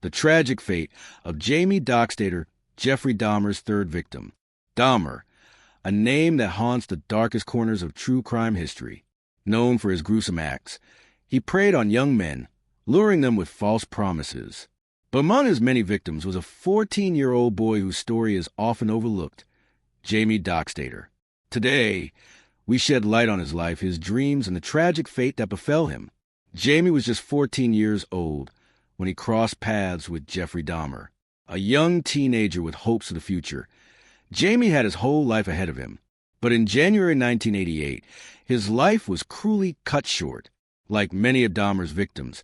The tragic fate of Jamie Dockstader, Jeffrey Dahmer's third victim. Dahmer, a name that haunts the darkest corners of true crime history. Known for his gruesome acts, he preyed on young men, luring them with false promises. But among his many victims was a 14-year-old boy whose story is often overlooked, Jamie Dockstader. Today, we shed light on his life, his dreams, and the tragic fate that befell him. Jamie was just 14 years old when he crossed paths with Jeffrey Dahmer, a young teenager with hopes for the future. Jamie had his whole life ahead of him, but in January 1988, his life was cruelly cut short. Like many of Dahmer's victims,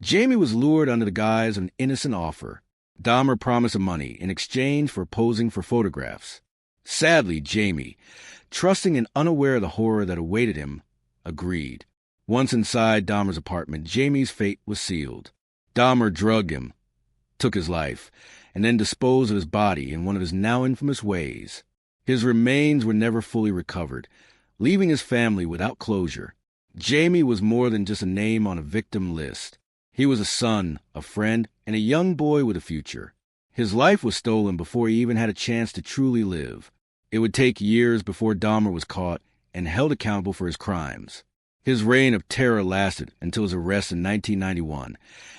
Jamie was lured under the guise of an innocent offer. Dahmer promised him money in exchange for posing for photographs. Sadly, Jamie, trusting and unaware of the horror that awaited him, agreed. Once inside Dahmer's apartment, Jamie's fate was sealed. Dahmer drugged him, took his life, and then disposed of his body in one of his now infamous ways. His remains were never fully recovered, leaving his family without closure. Jamie was more than just a name on a victim list. He was a son, a friend, and a young boy with a future. His life was stolen before he even had a chance to truly live. It would take years before Dahmer was caught and held accountable for his crimes. His reign of terror lasted until his arrest in 1991,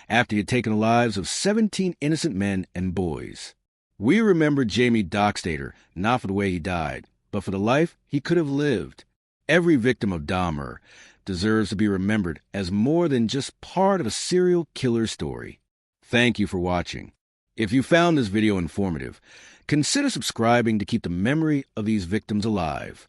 after he had taken the lives of 17 innocent men and boys. We remember Jamie Dockstader not for the way he died, but for the life he could have lived. Every victim of Dahmer deserves to be remembered as more than just part of a serial killer story. Thank you for watching. If you found this video informative, consider subscribing to keep the memory of these victims alive.